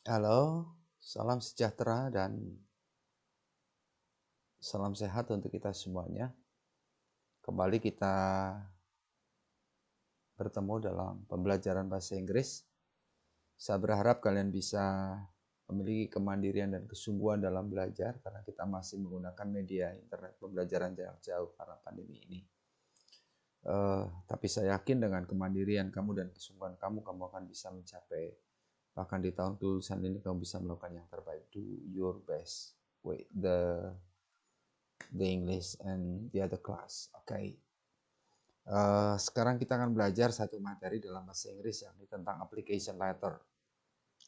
Halo, salam sejahtera dan salam sehat untuk kita semuanya. Kembali kita bertemu dalam pembelajaran bahasa Inggris. Saya berharap kalian bisa memiliki kemandirian dan kesungguhan dalam belajar karena kita masih menggunakan media internet pembelajaran jarak jauh karena pandemi ini. Tapi saya yakin dengan kemandirian kamu dan kesungguhan kamu akan bisa mencapai, bahkan di tahun kelulusan ini kamu bisa melakukan yang terbaik. Do your best with the English and the other class. Oke. Sekarang kita akan belajar satu materi dalam bahasa Inggris yakni tentang application letter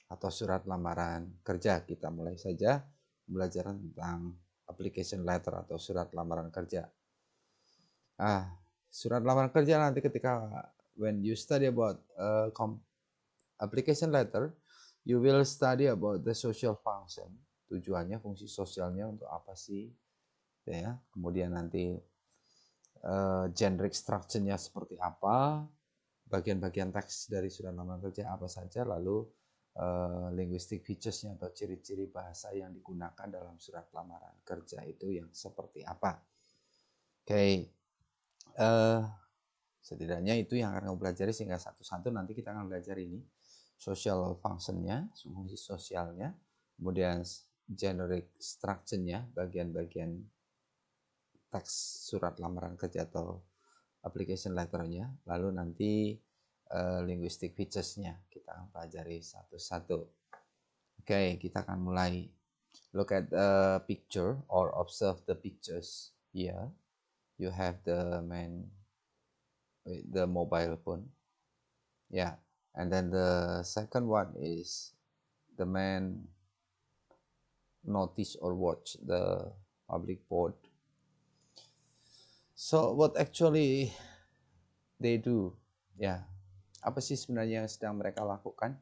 atau surat lamaran kerja. Kita mulai saja pembelajaran tentang application letter atau surat lamaran kerja. Surat lamaran kerja nanti ketika when you study about application letter, you will study about the social function. Tujuannya, fungsi sosialnya untuk apa sih? Ya, kemudian nanti generic structure-nya seperti apa, bagian-bagian teks dari surat lamaran kerja apa saja, lalu linguistic features-nya atau ciri-ciri bahasa yang digunakan dalam surat lamaran kerja itu yang seperti apa. Oke, setidaknya itu yang akan kamu pelajari sehingga satu-satu nanti kita akan belajar ini social function-nya, fungsi sosialnya, kemudian generic structure-nya, bagian-bagian teks surat lamaran kerja atau application letter-nya, lalu nanti linguistic features-nya kita akan pelajari satu-satu. Oke, kita akan mulai. Look at the picture or observe the pictures here. You have the man with the mobile phone. Yeah, and then the second one is the man notice or watch the public board. So what actually they do? Ya, apa sih sebenarnya yang sedang mereka lakukan?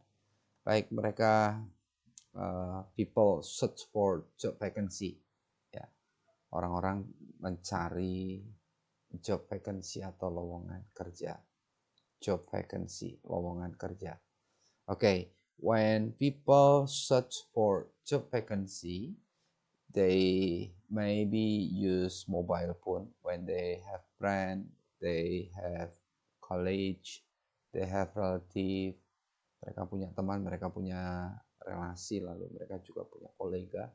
Baik, mereka people search for job vacancy. Ya, orang-orang mencari job vacancy atau lowongan kerja. Job vacancy, lowongan kerja. Okay, when people search for job vacancy, they maybe use mobile phone when they have friend, they have college, they have relative, mereka punya teman, mereka punya relasi, lalu mereka juga punya kolega.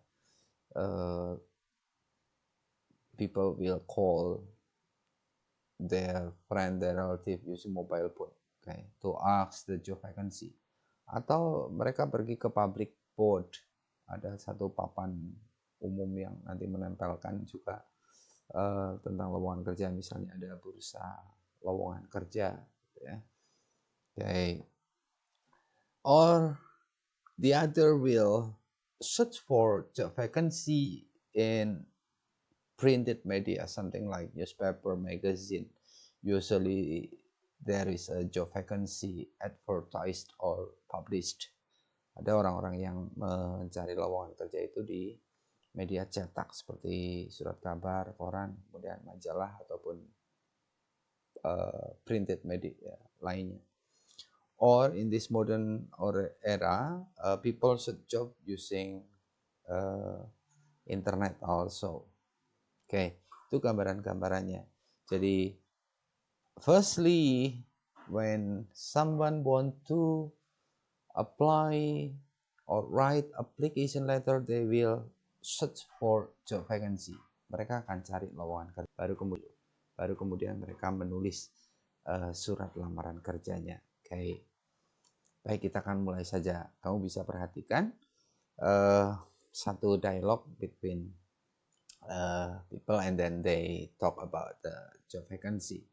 People will call their friend, their relative using mobile phone, okay, to ask the job vacancy. Atau mereka pergi ke public board, ada satu papan umum yang nanti menempelkan juga tentang lowongan kerja, misalnya ada bursa lowongan kerja, ya. Okay. Or the other will search for job vacancy in printed media, something like newspaper, magazine. Usually there is a job vacancy advertised or published. Ada orang-orang yang mencari lowongan kerja itu di media cetak seperti surat kabar, koran, kemudian majalah ataupun printed media lainnya. Or in this modern era, people search job using internet also. Oke, itu gambaran-gambarannya. Jadi, firstly, when someone want to apply or write application letter, they will search for job vacancy. Mereka akan cari lowongan kerja. Baru kemudian mereka menulis surat lamaran kerjanya. Oke. Baik, kita akan mulai saja. Kamu bisa perhatikan satu dialog between people and then they talk about the job vacancy.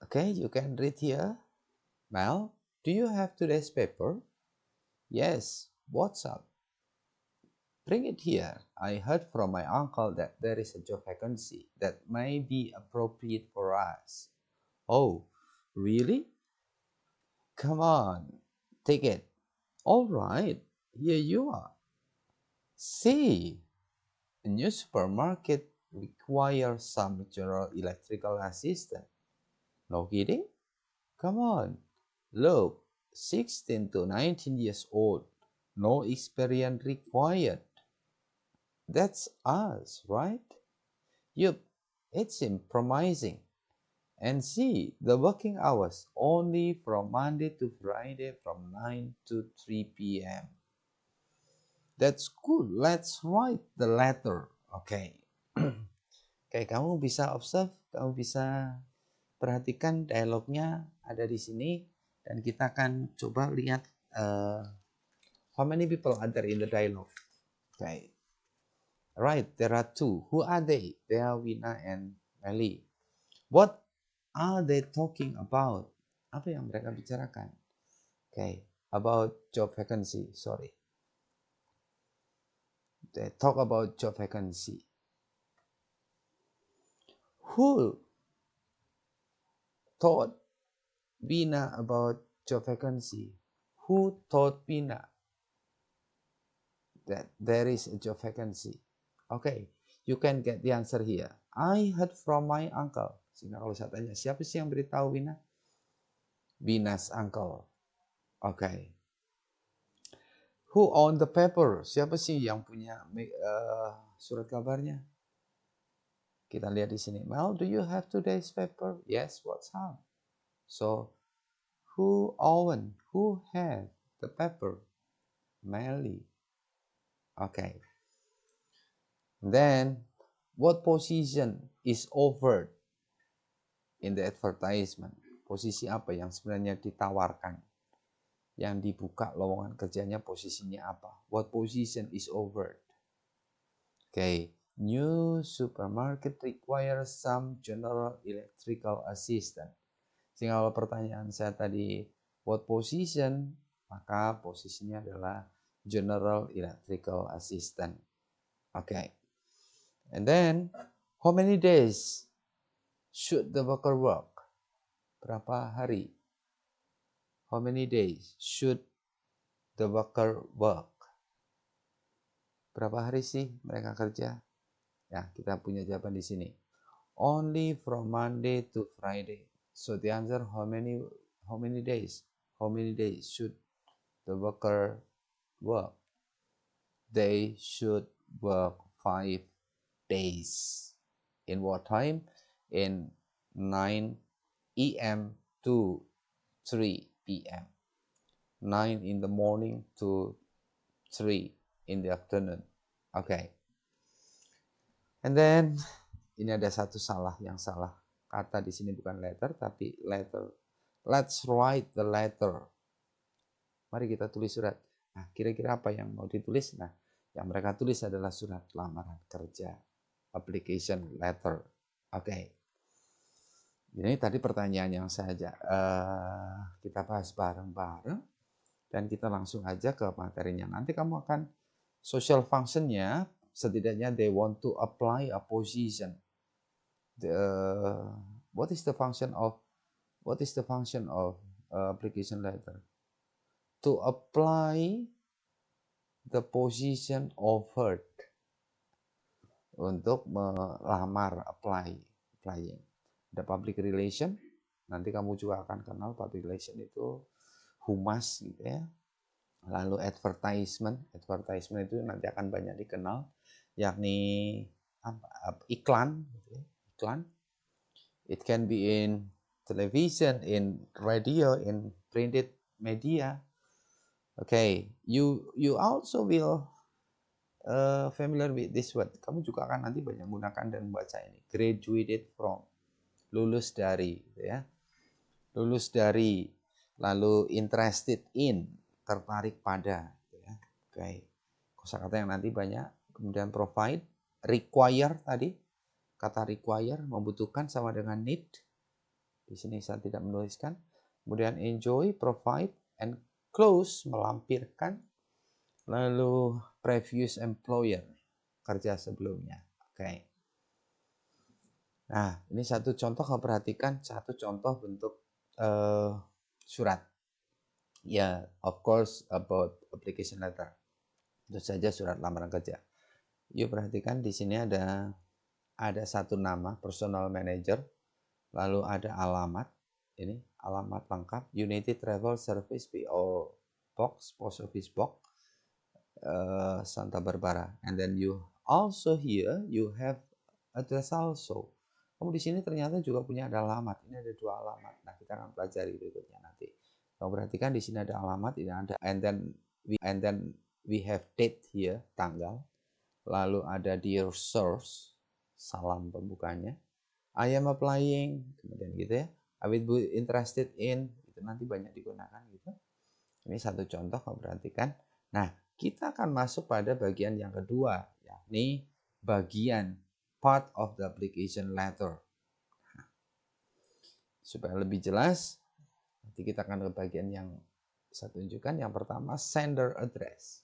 Okay, you can read here. Mel, do you have today's paper? Yes, what's up? Bring it here. I heard from my uncle that there is a job vacancy that may be appropriate for us. Oh, really? Come on, take it. All right, here you are. See, a new supermarket requires some general electrical assistant. No kidding? Come on, look, 16 to 19 years old, no experience required. That's us, right? Yup, it seems promising. And see, the working hours only from Monday to Friday from 9 to 3 p.m. That's good. Let's write the letter. Okay. Kayak kamu bisa observe, kamu bisa perhatikan dialognya ada di sini dan kita akan coba lihat how many people are there in the dialogue. Okay. Right, there are two. Who are they? They are Wina and Melly. What are they talking about? Apa yang mereka bicarakan? Okay, about job vacancy. Sorry. They talk about job vacancy. Who taught Bina about job vacancy? Who taught Bina that there is a job vacancy? Okay, you can get the answer here. I heard from my uncle. Sehingga kalau saya tanya, siapa sih yang beritahu Bina? Bina's uncle. Okay. Who own the paper? Siapa sih yang punya surat kabarnya? Kita lihat di sini. Mel, do you have today's paper? Yes, what's up? So, who have the paper? Melly. Okay. Then, what position is offered in the advertisement? Posisi apa yang sebenarnya ditawarkan? Yang dibuka lowongan kerjanya posisinya apa? What position is offered? Okay. New supermarket requires some general electrical assistant. Sehingga kalau pertanyaan saya tadi what position, maka posisinya adalah general electrical assistant. Okay. And then how many days should the worker work? Berapa hari? How many days should the worker work? Berapa hari sih mereka kerja? Ya, kita punya jawaban di sini. Only from Monday to Friday. So the answer how many days? How many days should the worker work? They should work 5 days. In what time? In 9 a.m. to 3 p.m. 9 in the morning to 3 in the afternoon. Okay. And then ini ada satu yang salah. Kata di sini bukan letter tapi letter. Let's write the letter. Mari kita tulis surat. Nah, kira-kira apa yang mau ditulis? Nah, yang mereka tulis adalah surat lamaran kerja. Application letter. Oke. Ini tadi pertanyaan yang saja kita bahas bareng-bareng dan kita langsung aja ke materinya. Nanti kamu akan social functionnya setidaknya they want to apply a position. What is the function of application letter? To apply the position offered. Untuk melamar, applying. Ada public relation. Nanti kamu juga akan kenal public relation itu humas gitu ya. Lalu advertisement itu nanti akan banyak dikenal, yakni iklan. It can be in television, in radio, in printed media. Okay, you also will familiar with this word. Kamu juga akan nanti banyak menggunakan dan membaca ini. Graduated from, lulus dari, ya. Lulus dari, lalu interested in, tertarik pada, ya. Okay. Kosakata yang nanti banyak. Kemudian provide, require tadi. Kata require membutuhkan sama dengan need. Di sini saya tidak menuliskan. Kemudian enjoy, provide, and close melampirkan. Lalu previous employer, kerja sebelumnya. Oke. Nah, ini satu contoh, kamu perhatikan satu contoh bentuk surat. Ya, of course about application letter. Itu saja surat lamaran kerja. Yuk perhatikan di sini ada satu nama, personal manager, lalu ada alamat, ini alamat lengkap United Travel Service PO Box, Post Office Box, Santa Barbara. And then you also here you have address also. Kamu di sini ternyata juga punya ada alamat. Ini ada 2 alamat. Nah, kita akan pelajari berikutnya nanti. Kamu perhatikan di sini ada alamat, ini ada, and then we have date here, tanggal. Lalu ada dear source, salam pembukanya. I am applying, kemudian gitu ya. I will be interested in, itu nanti banyak digunakan gitu. Ini satu contoh, kamu perhatikan. Nah, kita akan masuk pada bagian yang kedua, yakni bagian part of the application letter. Nah, supaya lebih jelas, nanti kita akan ke bagian yang saya tunjukkan. Yang pertama, sender address.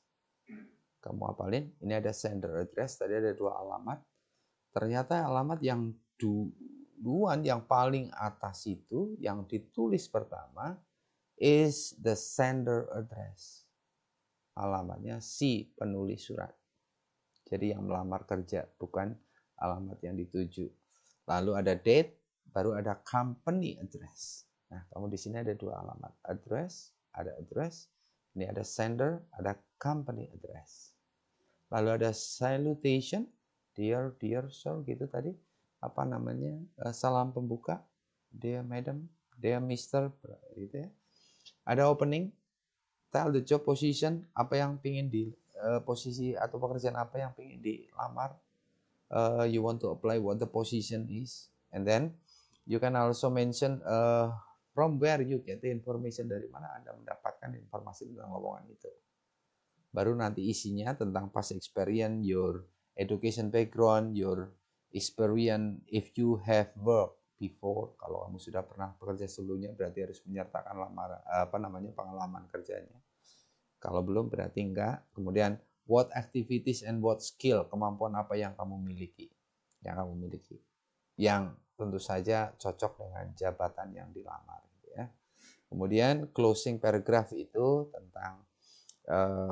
Kamu hafalin, ini ada sender address, tadi ada 2 alamat. Ternyata alamat yang duluan, yang paling atas itu, yang ditulis pertama, is the sender address. Alamatnya si penulis surat. Jadi yang melamar kerja, bukan alamat yang dituju. Lalu ada date, baru ada company address. Nah, kamu di sini ada 2 alamat. Address, ada address. Ini ada sender, ada company address. Lalu ada salutation, dear sir, gitu tadi. Apa namanya? Salam pembuka, dear madam, dear mister, gitu ya. Ada opening, tell the job position, apa yang pingin di posisi atau pekerjaan apa yang pingin dilamar. You want to apply, what the position is, and then you can also mention from where you get the information, dari mana Anda mendapatkan informasi tentang lowongan itu. Baru nanti isinya tentang past experience, your education background, your experience if you have work before. Kalau kamu sudah pernah bekerja sebelumnya, berarti harus menyertakan pengalaman kerjanya. Kalau belum berarti enggak. Kemudian what activities and what skill, kemampuan apa yang kamu miliki. Yang tentu saja cocok dengan jabatan yang dilamar, ya. Kemudian closing paragraph itu tentang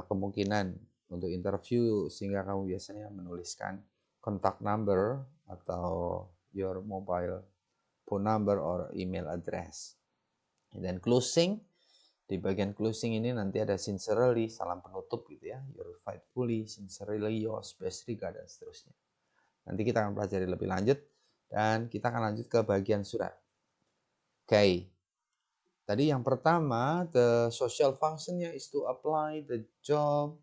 kemungkinan untuk interview, sehingga kamu biasanya menuliskan contact number atau your mobile phone number or email address. Dan closing, di bagian closing ini nanti ada sincerely, salam penutup gitu ya, your faithfully, sincerely, yours, best regard, dan seterusnya. Nanti kita akan pelajari lebih lanjut, dan kita akan lanjut ke bagian surat. Oke. Tadi yang pertama, the social functionnya is to apply the job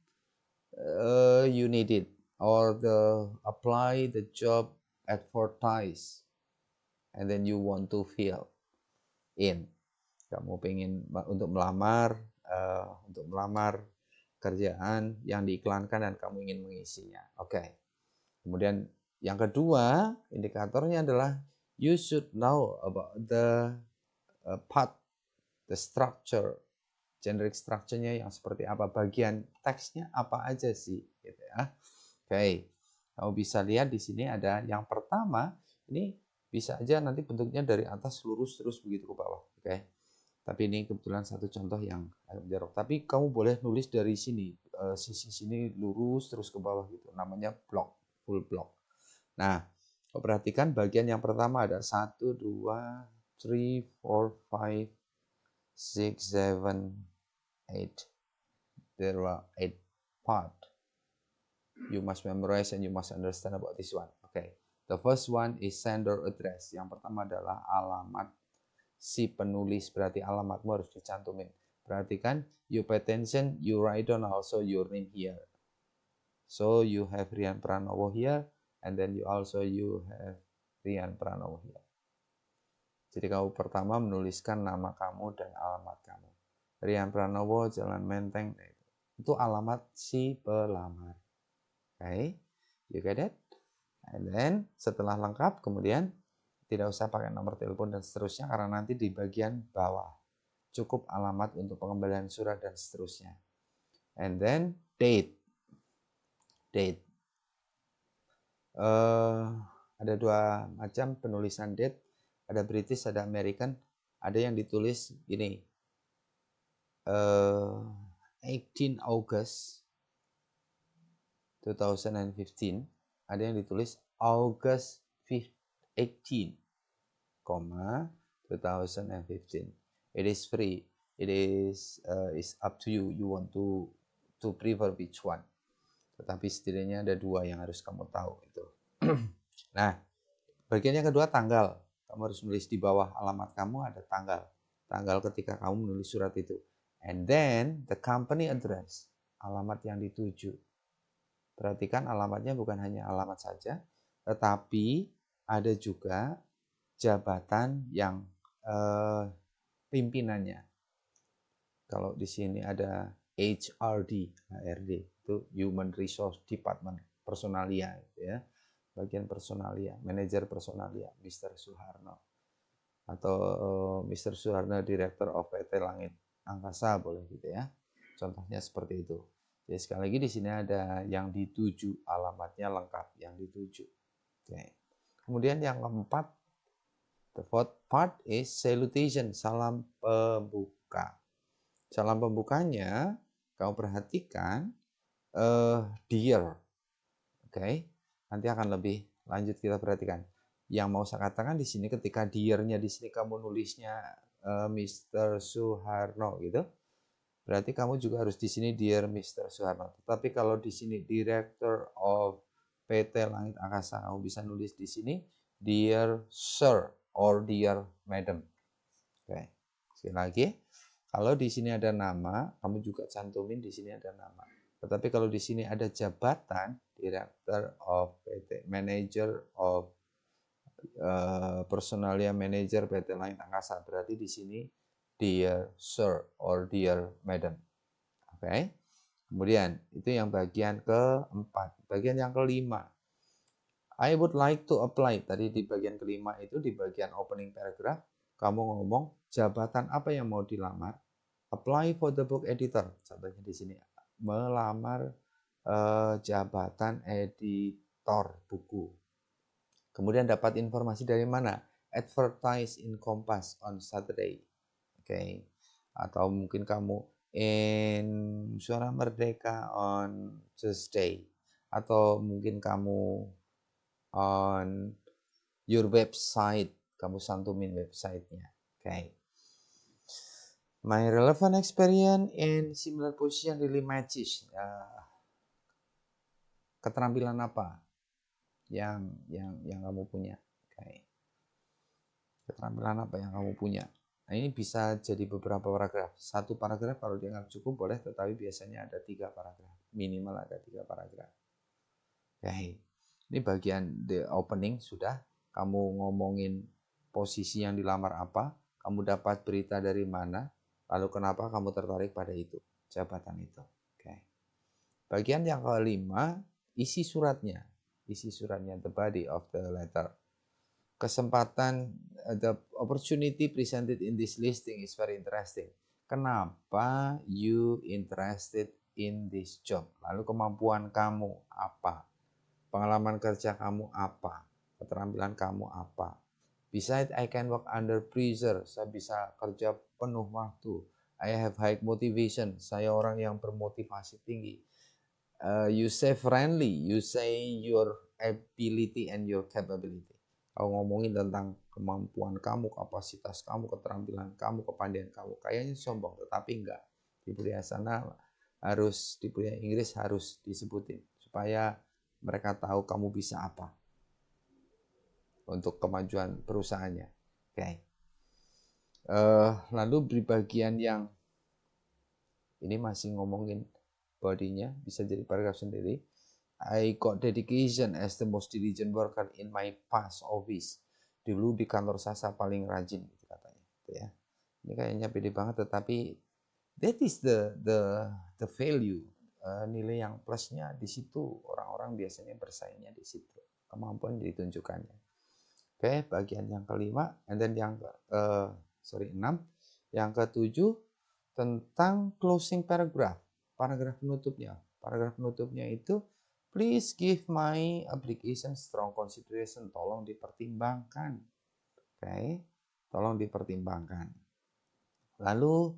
you need it, or apply the job advertise, and then you want to fill in. Kamu pengen untuk melamar kerjaan yang diiklankan dan kamu ingin mengisinya. Oke. Kemudian yang kedua, indikatornya adalah you should know about the part, the structure, generic structure-nya yang seperti apa, bagian teksnya apa aja sih, gitu ya. Oke. Kamu bisa lihat di sini ada yang pertama, ini bisa aja nanti bentuknya dari atas lurus terus begitu ke bawah. Oke. Tapi ini kebetulan satu contoh yang agak jorok. Tapi kamu boleh nulis dari sini, sisi sini lurus terus ke bawah gitu. Namanya block, full block. Nah, perhatikan bagian yang pertama ada 1, 2, 3, 4, 5, 6, 7, 8. There are 8 part. You must memorize and you must understand about this one. Okay. The first one is sender address. Yang pertama adalah alamat si penulis, berarti alamatmu harus dicantumin. Perhatikan, you pay attention, you write down also your name here. So you have Rian Pranowo here, and then you have Rian Pranowo here. Jadi kamu pertama menuliskan nama kamu dan alamat kamu. Rian Pranowo, Jalan Menteng, itu alamat si pelamar. Okay, you get it? And then setelah lengkap, kemudian tidak usah pakai nomor telepon dan seterusnya, karena nanti di bagian bawah cukup alamat untuk pengembalian surat dan seterusnya. And then date. Ada 2 macam penulisan date, ada British, ada American. Ada yang ditulis gini, 18 August 2015. Ada yang ditulis August 18, 2015. It is free. It is up to you. You want to prefer which one. Tetapi setidaknya ada dua yang harus kamu tahu itu. Nah, bagian yang kedua tanggal. Kamu harus nulis di bawah alamat kamu ada tanggal. Tanggal ketika kamu menulis surat itu. And then the company address. Alamat yang dituju. Perhatikan alamatnya bukan hanya alamat saja, tetapi ada juga jabatan yang pimpinannya. Kalau di sini ada HRD itu Human Resource Department, personalia ya. Bagian personalia, manajer personalia, Mr. Suharno. Atau Mr. Suharno, Director of PT Langit Angkasa, boleh gitu ya. Contohnya seperti itu. Jadi sekali lagi di sini ada yang dituju, alamatnya lengkap, yang dituju. Oke. Kemudian yang keempat, the fourth part is salutation, salam pembuka. Salam pembukanya, kamu perhatikan, dear. Oke. Nanti akan lebih lanjut kita perhatikan. Yang mau saya katakan di sini ketika dear-nya di sini kamu nulisnya Mr. Suharno gitu. Berarti kamu juga harus di sini Dear Mr. Suharno. Tapi kalau di sini Director of PT Langit Angkasa, kamu bisa nulis di sini Dear Sir or Dear Madam. Oke. Sekali lagi, kalau di sini ada nama, kamu juga cantumin di sini ada nama. Tetapi kalau di sini ada jabatan Director of PT, Manager of Personalia Manager PT Langit Angkasa, berarti di sini Dear Sir or Dear Madam. Oke. Kemudian itu yang bagian keempat. Bagian yang kelima. I would like to apply. Tadi di bagian kelima itu di bagian opening paragraph kamu ngomong jabatan apa yang mau dilamar. Apply for the book editor. Contohnya di sini melamar jabatan editor buku. Kemudian dapat informasi dari mana? Advertise in Kompas on Saturday. Oke. Atau mungkin kamu in Suara Merdeka on Tuesday. Atau mungkin kamu on your website. Kamu santumin websitenya. Oke. My relevant experience in similar position really matches. Keterampilan apa yang kamu punya? Oke. Keterampilan apa yang kamu punya? Nah, ini bisa jadi beberapa paragraf. Satu paragraf kalau dianggap cukup boleh, tetapi biasanya ada 3 paragraf. Minimal ada 3 paragraf. Oke. Ini bagian the opening sudah. Kamu ngomongin posisi yang dilamar apa, kamu dapat berita dari mana, lalu kenapa kamu tertarik pada itu, jabatan itu. Oke. Bagian yang kelima, isi suratnya. Isi suratnya, the body of the letter. Kesempatan, the opportunity presented in this listing is very interesting. Kenapa you interested in this job? Lalu kemampuan kamu apa? Pengalaman kerja kamu apa? Keterampilan kamu apa? Besides, I can work under pressure. Saya bisa kerja penuh waktu. I have high motivation. Saya orang yang bermotivasi tinggi. You say friendly. You say your ability and your capability. Kalau ngomongin tentang kemampuan kamu, kapasitas kamu, keterampilan kamu, kepandaian kamu, kayaknya sombong, tetapi enggak. Di budaya sana harus, di budaya Inggris harus disebutin supaya mereka tahu kamu bisa apa untuk kemajuan perusahaannya. Oke. Lalu di bagian yang ini masih ngomongin bodinya, bisa jadi paragraf sendiri. I got dedication as the most diligent worker in my past office. Dulu di kantor saya paling rajin gitu katanya, gitu ya. Ini kayaknya pede banget, tetapi that is the value. Nilai yang plusnya di situ. Orang-orang biasanya bersaingnya di situ. Kemampuan ditunjukkannya. Oke, bagian yang kelima, and then yang 6. Yang ketujuh tentang closing paragraph. Paragraf penutupnya. Paragraf penutupnya itu please give my application strong consideration. Tolong dipertimbangkan. Oke, tolong dipertimbangkan. Lalu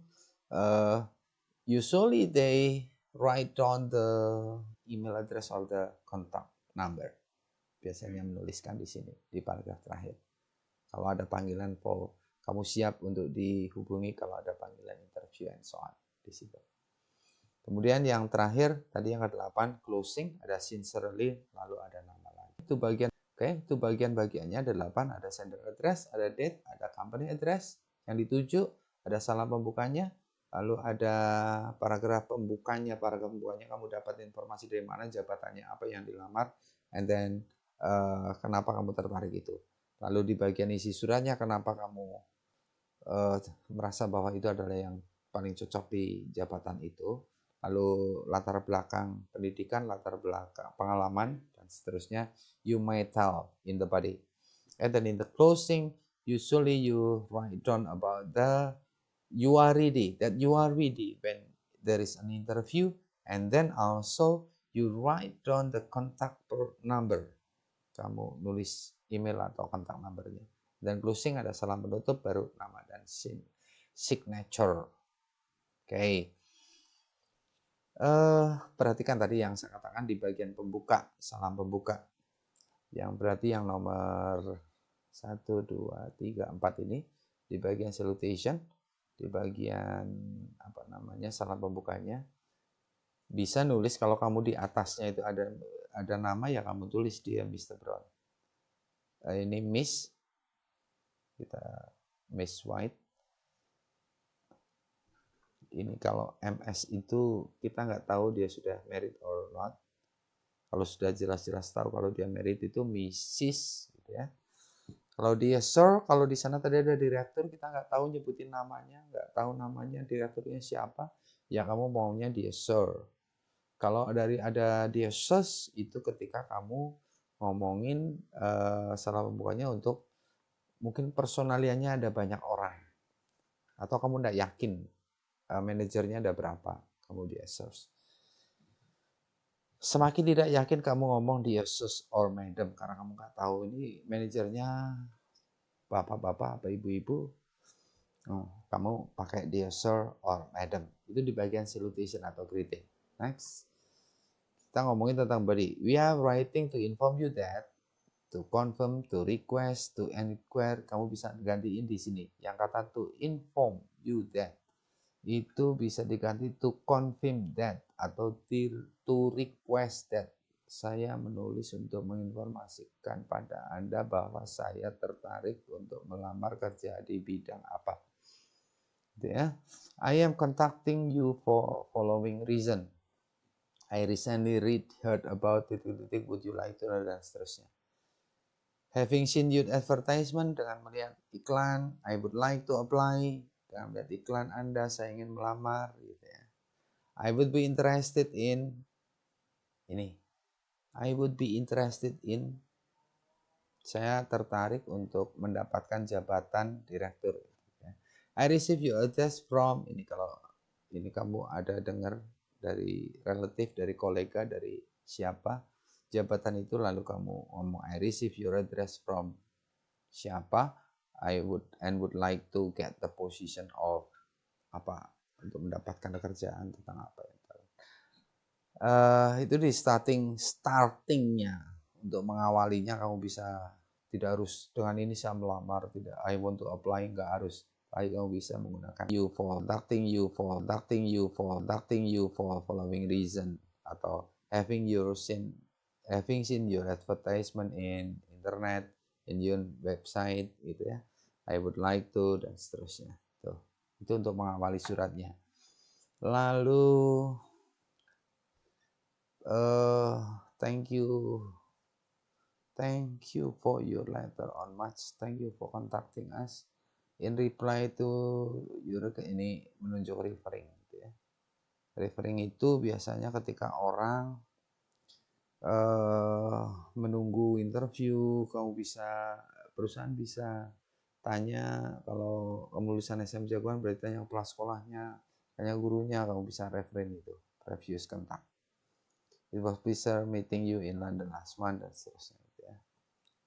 usually they write down the email address or the contact number. Biasanya menuliskan di sini di paragraf terakhir. Kalau ada panggilan for kamu siap untuk dihubungi kalau ada panggilan interview and so on di situ. Kemudian yang terakhir tadi yang ke-8 closing, ada sincerely, lalu ada nama lagi. Itu bagian itu bagian-bagiannya ada 8, ada sender address, ada date, ada company address yang dituju, ada salam pembukanya, lalu ada paragraf pembukanya kamu dapat informasi dari mana, jabatannya apa yang dilamar, and then kenapa kamu tertarik itu. Lalu di bagian isi suratnya kenapa kamu merasa bahwa itu adalah yang paling cocok di jabatan itu. Lalu latar belakang pendidikan, latar belakang pengalaman, dan seterusnya. You may tell in the body. And then in the closing, usually you write down about you are ready when there is an interview, and then also you write down the contact number. Kamu nulis email atau kontak numbernya. Dan closing ada salam penutup, baru nama dan signature. Oke. Perhatikan tadi yang saya katakan di bagian pembuka, salam pembuka. Yang berarti yang nomor 1, 2, 3, 4 ini di bagian salutation, di bagian salam pembukanya. Bisa nulis kalau kamu di atasnya itu ada nama, ya kamu tulis dia Mr. Brown. Ini Miss, kita Miss White. Ini kalau MS itu kita nggak tahu dia sudah married or not. Kalau sudah jelas-jelas tahu kalau dia married itu Mrs. gitu ya. Kalau dia Sir, kalau di sana tadi ada direktur, kita nggak tahu nyebutin namanya, nggak tahu namanya direkturnya siapa, ya kamu maunya dia Sir. Kalau ada dia Sus, itu ketika kamu ngomongin salah pembukanya untuk mungkin personaliannya ada banyak orang, atau kamu nggak yakin manajernya ada berapa, kamu di search. Semakin tidak yakin kamu ngomong di sus or madam, karena kamu nggak tahu ini manajernya bapak-bapak apa ibu-ibu. Kamu pakai dia sir or madam. Itu di bagian salutation atau greeting. Next. Kita ngomongin tentang body. We are writing to inform you that, to confirm, to request, to inquire. Kamu bisa gantiin di sini. Yang kata to inform you that, itu bisa diganti to confirm that atau to request that. Saya menulis untuk menginformasikan pada Anda bahwa saya tertarik untuk melamar kerja di bidang apa. Gitu ya. I am contacting you for following reason. I recently heard about it. Would you like to know, dan seterusnya. Having seen your advertisement, dengan melihat iklan, I would like to apply. Dengan melihat iklan Anda, saya ingin melamar, gitu ya. I would be interested in ini. I would be interested in, saya tertarik untuk mendapatkan jabatan direktur. I receive your address from, ini kalau ini kamu ada dengar dari relatif, dari kolega, dari siapa jabatan itu, lalu kamu ngomong I receive your address from siapa, I would like to get the position of apa, untuk mendapatkan pekerjaan tentang apa ya. Itu di startingnya, untuk mengawalinya kamu bisa, tidak harus dengan ini saya melamar, tidak, I want to apply, nggak harus. Kamu bisa menggunakan contacting you for following reason, atau having seen your advertisement in internet, in your website, gitu ya. I would like to, dan seterusnya. Tuh. Itu untuk mengawali suratnya. Lalu thank you for your letter on March. Thank you for contacting us. In reply to your, ini menunjuk referring, gitu ya. Referring itu biasanya ketika orang menunggu interview, perusahaan bisa tanya, kalau kamu lulusan SM Jagoan berarti tanya kepala sekolahnya, tanya gurunya, kamu bisa referring itu, previous contact. It was pleasure meeting you in London last month, dan seterusnya, gitu ya.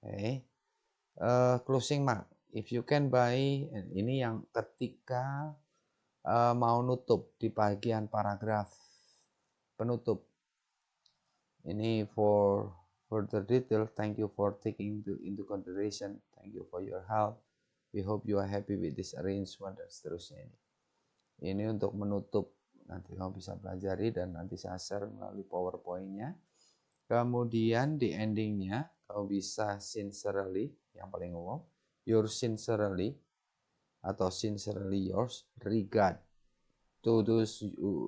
Okay. Closing mark. If you can buy, ini yang ketika mau nutup di bagian paragraf penutup. Ini for further detail, thank you for taking into consideration, thank you for your help. We hope you are happy with this arrangement dan seterusnya ini. Ini untuk menutup, nanti kamu bisa pelajari dan nanti saya share melalui PowerPoint-nya. Kemudian di endingnya kamu bisa sincerely, yang paling umum, your sincerely atau sincerely yours, regard to those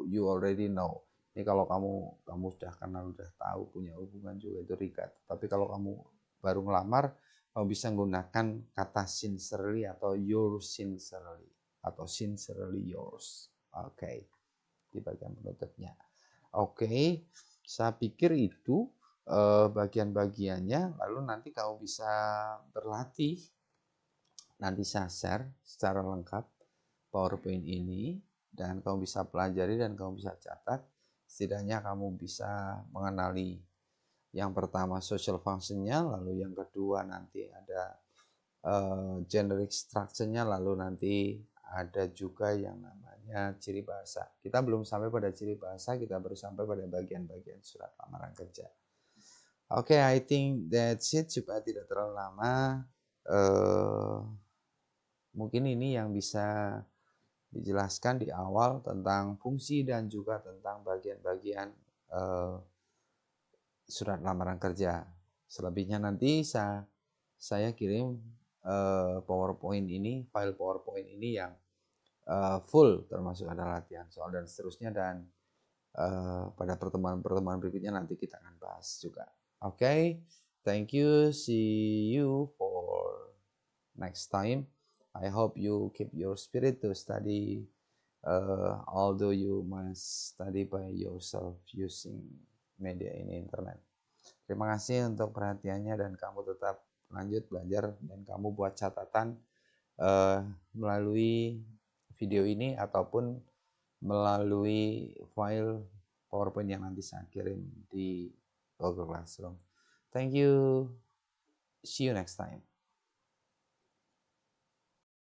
you already know. Ini kalau kamu sudah kenal, sudah tahu, punya hubungan juga itu regard. Tapi kalau kamu baru ngelamar, kamu bisa menggunakan kata sincerely atau your sincerely atau sincerely yours. Oke. Di bagian penutupnya. Oke, saya pikir itu bagian-bagiannya, lalu nanti kamu bisa berlatih. Nanti saya share secara lengkap PowerPoint ini, dan kamu bisa pelajari dan kamu bisa catat. Setidaknya kamu bisa mengenali yang pertama social function-nya, lalu yang kedua nanti ada generic structure-nya, lalu nanti ada juga yang namanya ciri bahasa. Kita belum sampai pada ciri bahasa, kita baru sampai pada bagian-bagian surat lamaran kerja. Oke, I think that's it, supaya tidak terlalu lama. Mungkin ini yang bisa dijelaskan di awal tentang fungsi dan juga tentang bagian-bagian surat lamaran kerja. Selebihnya nanti saya kirim PowerPoint ini, file PowerPoint ini yang full, termasuk ada latihan soal dan seterusnya, dan pada pertemuan-pertemuan berikutnya nanti kita akan bahas juga. Oke, thank you, see you for next time. I hope you keep your spirit to study, although you must study by yourself using media in internet. Terima kasih untuk perhatiannya, dan kamu tetap lanjut belajar dan kamu buat catatan melalui video ini ataupun melalui file PowerPoint yang nanti saya kirim di Google Classroom. Thank you. See you next time.